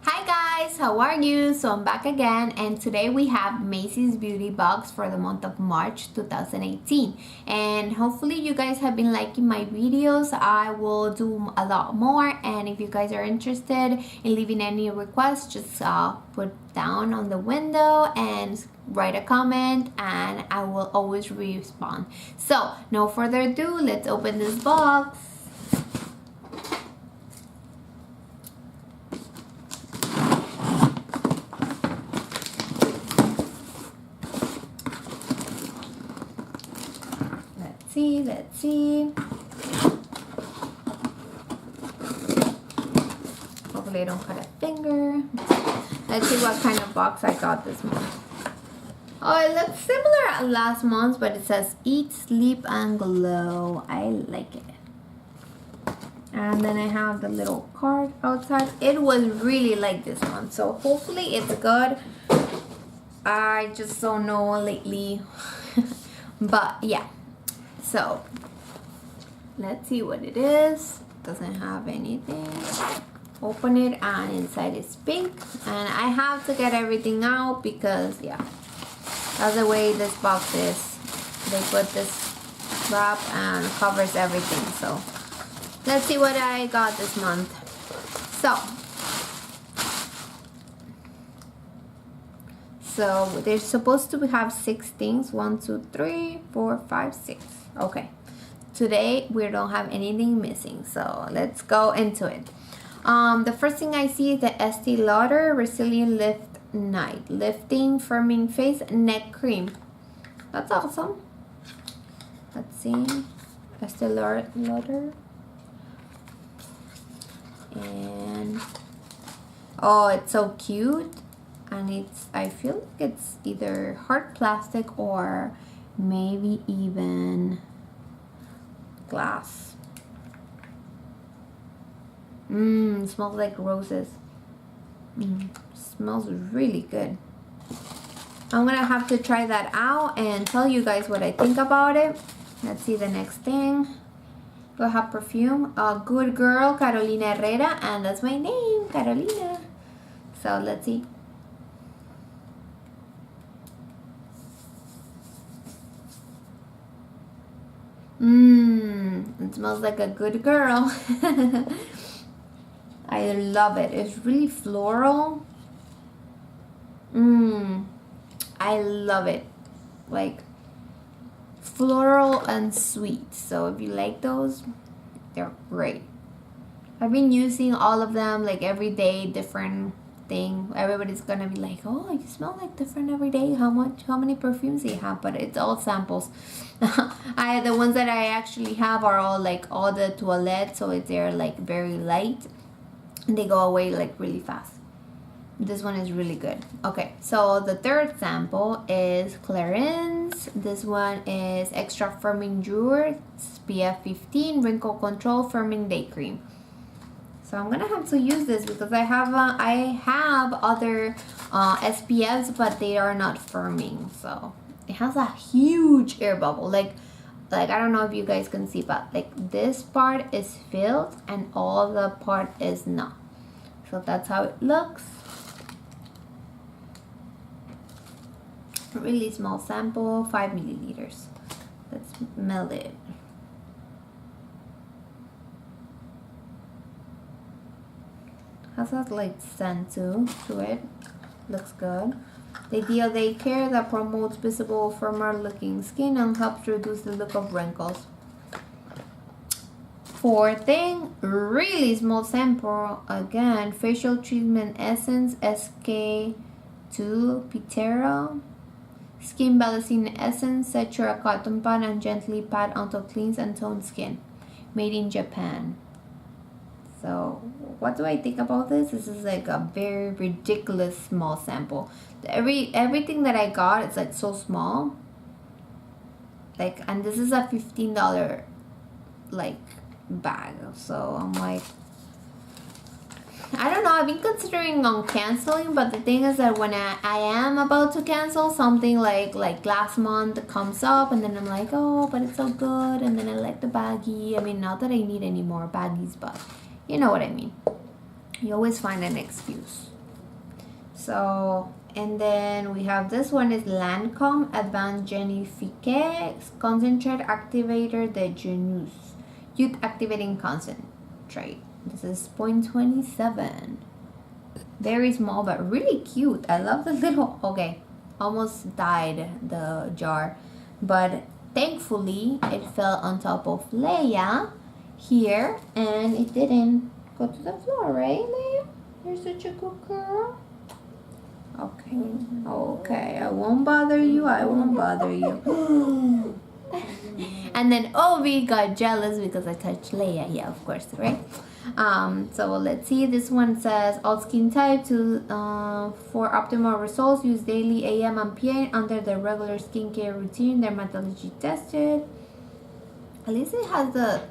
Hi guys, how are you? So I'm back again, and today we have MACYS Beauty Box for the month of March 2018, and hopefully you guys have been liking my videos. I will do a lot more, and if you guys are interested in leaving any requests, just put down on the window and write a comment, and I will always respond. So no further ado, let's open this box. Let's see. Hopefully I don't cut a finger. Let's see what kind of box I got this month. Oh, it looks similar to last month, but it says Eat, Sleep, and Glow. I like it. And then I have the little card outside. It was really like this one, so hopefully it's good. I just don't know lately. But yeah. So, let's see what it is. Doesn't have anything. Open it, and inside is pink. And I have to get everything out because, yeah, that's the way this box is. They put this wrap and covers everything. So, let's see what I got this month. So they're supposed to have 6 things. 1, 2, 3, 4, 5, 6. Okay, today we don't have anything missing, so let's go into it. The first thing I see is the Estee Lauder Resilient Lift Night Lifting Firming Face Neck Cream. That's awesome. Let's see, Estee Lauder, and oh, it's so cute, and it's, I feel like it's either hard plastic or maybe even glass. Smells like roses. Smells really good. I'm gonna have to try that out and tell you guys what I think about it. Let's see the next thing. We have perfume. Good Girl, Carolina Herrera, and that's my name, Carolina. So let's see. It smells like a good girl. I love it. It's really floral. I love it. Like floral and sweet. So if you like those, they're great. I've been using all of them like every day, different thing. Everybody's gonna be like, oh, you smell like different every day. How many perfumes do you have? But it's all samples. The ones that I actually have are all like all the toilette, so they're like very light and they go away like really fast. This one is really good. Okay, so the third sample is Clarins. This one is Extra Firming Jour SPF 15 Wrinkle Control Firming Day Cream. So I'm gonna have to use this because I have other SPFs, but they are not firming. So it has a huge air bubble. Like I don't know if you guys can see, but like this part is filled and all the part is not. So that's how it looks. Really small sample, 5 milliliters. Let's melt it. Has that like scent to it. Looks good. The Ideal Day Care that promotes visible, firmer looking skin and helps reduce the look of wrinkles. Fourth thing, really small sample again. Facial Treatment Essence SK2 Pitera. Skin Balancing Essence. Set your cotton pad and gently pat onto clean and toned skin. Made in Japan. So what do I think about this? This is like a very ridiculous small sample. Everything that I got, it's like so small. Like, and this is a $15 like bag. So I'm like, I don't know. I've been considering on canceling, but the thing is that when I am about to cancel something like last month comes up, and then I'm like, oh, but it's so good, and then I like the baggie. I mean, not that I need any more baggies, but you know what I mean. You always find an excuse. So, and then we have this one is Lancome Advanced Genifique Concentrate Activator de Jeunesse. Youth Activating Concentrate. This is 0.27. Very small but really cute. I love the little, okay, almost died the jar. But thankfully, it fell on top of Leia here and it didn't go to the floor, right, Leia? You're such a good girl. Okay, okay, I won't bother you, I won't bother you. And then Ovi got jealous because I touched Leia. Yeah, of course, right? So let's see. This one says all skin type for optimal results. Use daily AM and PM under the regular skincare routine. Dermatology tested. At least it has the.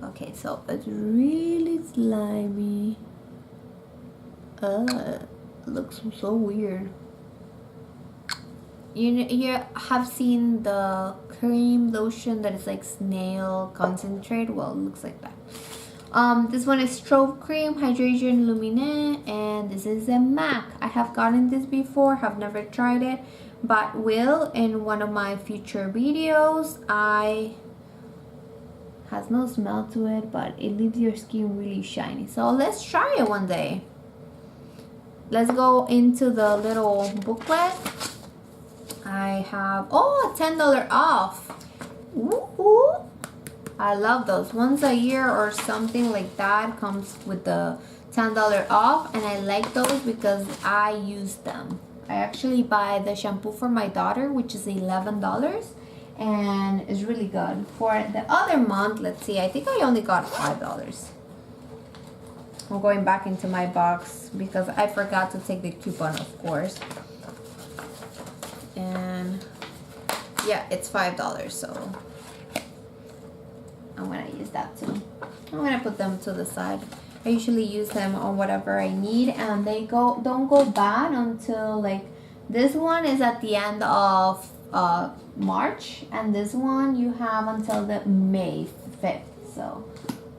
Okay, so it's really slimy. Looks so weird. You have seen the cream lotion that is like snail concentrate. Well, it looks like that. This one is Strobe Cream Hydration Lumineux, and this is a MAC. I have gotten this before, have never tried it, but will in one of my future videos. Has no smell to it, but it leaves your skin really shiny. So let's try it one day. Let's go into the little booklet. I have, oh, $10 off. Ooh. I love those. Once a year or something like that comes with the $10 off, and I like those because I use them. I actually buy the shampoo for my daughter, which is $11, and it's really good. For the other month, let's see, I think I only got $5. I'm going back into my box because I forgot to take the coupon, of course. And yeah, it's $5, so I'm gonna use that too. I'm gonna put them to the side. I usually use them on whatever I need, and they don't go bad until like this one is at the end of March, and this one you have until the May 5th. So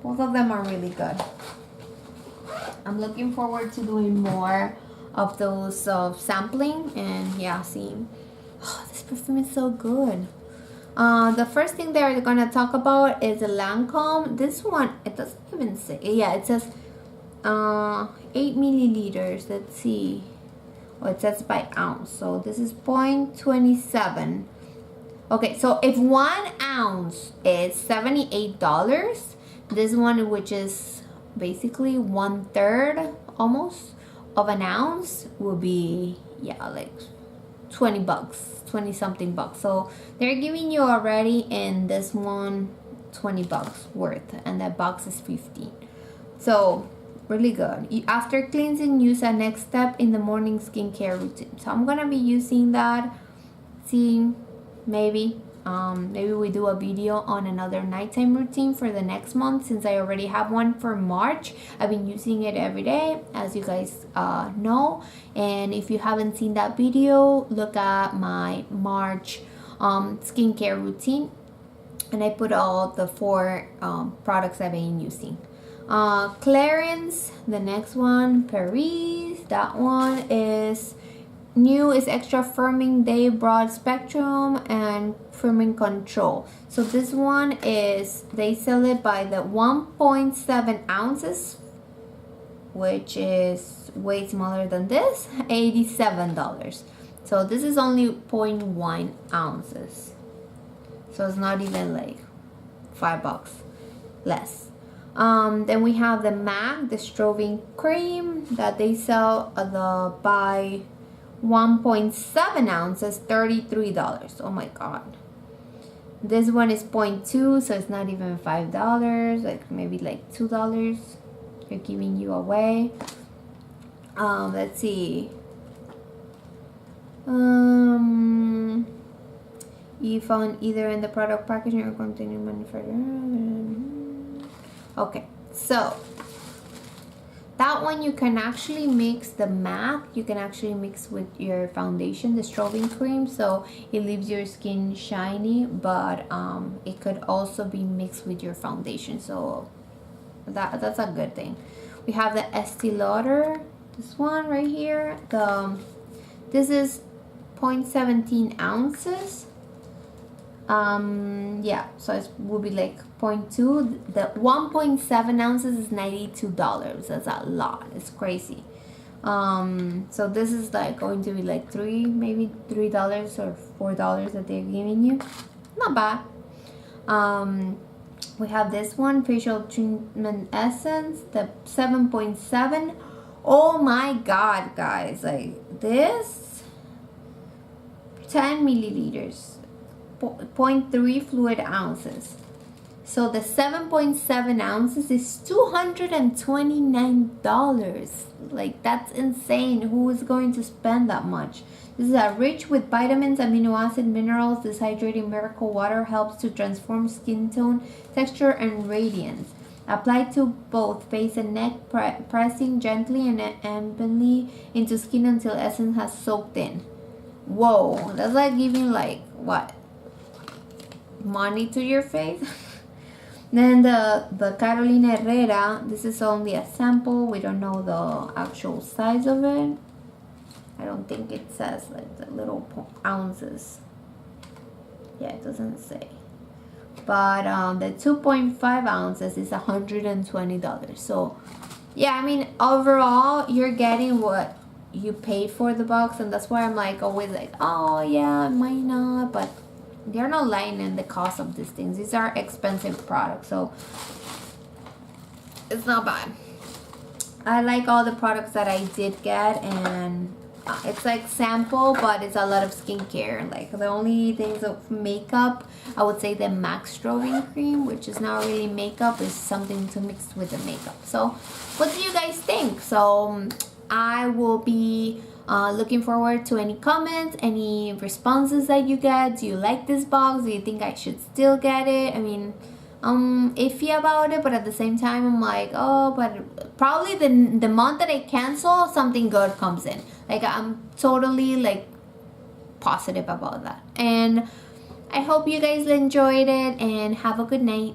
both of them are really good. I'm looking forward to doing more of those sampling and yeah, seeing. Oh, this perfume is so good. The first thing they're gonna talk about is the Lancome. This one, it doesn't even say. Yeah, it says 8 milliliters. Let's see. Oh, it says by ounce. So this is 0.27. Okay, so if 1 ounce is $78, this one, which is basically 1/3 almost of an ounce, will be yeah, like $20, 20 something bucks. So they're giving you already in this one $20 worth, and that box is 15. So really good. After cleansing, use a next step in the morning skincare routine. So I'm gonna be using that. See, maybe we do a video on another nighttime routine for the next month, since I already have one for March. I've been using it every day, as you guys know. And if you haven't seen that video, look at my March skincare routine, and I put all the 4 products I've been using. Clarins, the next one. Paris, that one is new, is extra firming day broad spectrum and firming control. So this one is, they sell it by the 1.7 ounces, which is way smaller than this, $87. So this is only 0.1 ounces, so it's not even like $5 less. Then we have the MAC, the strobing cream, that they sell the by 1.7 ounces, $33. Oh my god. This one is 0.2, so it's not even $5, like maybe like $2 they're giving you away. Let's see. You found either in the product packaging or containing manufacturer. Okay, so that one you can actually mix the MAC. You can actually mix with your foundation, the strobing cream, so it leaves your skin shiny. But it could also be mixed with your foundation, so that's a good thing. We have the Estee Lauder this one right here. This is 0.17 ounces. Yeah, so it will be like 0.2. The 1.7 ounces is $92. That's a lot. It's crazy. So this is like going to be like maybe $3 or $4 that they're giving you. Not bad. We have this one, facial treatment essence, the 7.7. Oh my god, guys, like this 10 milliliters, 0.3 fluid ounces. So the 7.7 ounces is $229. Like, that's insane. Who is going to spend that much? This is rich with vitamins, amino acid, minerals. This hydrating miracle water helps to transform skin tone, texture, and radiance. Apply to both face and neck, pressing gently and evenly into skin until essence has soaked in. Whoa, that's like giving like what? Money to your face? Then the Carolina Herrera, this is only a sample. We don't know the actual size of it. I don't think it says like the little ounces. Yeah, it doesn't say. But the 2.5 ounces is $120. So yeah, I mean, overall you're getting what you paid for the box, and that's why I'm like always like, oh yeah, it might not, but they're not lying in the cost of these things. These are expensive products, so it's not bad. I like all the products that I did get, and it's like sample, but it's a lot of skincare. Like the only things of makeup, I would say the MAC strobing cream, which is not really makeup, is something to mix with the makeup. So what do you guys think? So I will be looking forward to any comments, any responses that you get. Do you like this box? Do you think I should still get it? I mean, iffy about it, but at the same time I'm like, oh, but probably the month that I cancel, something good comes in. Like, I'm totally like positive about that. And I hope you guys enjoyed it, and have a good night.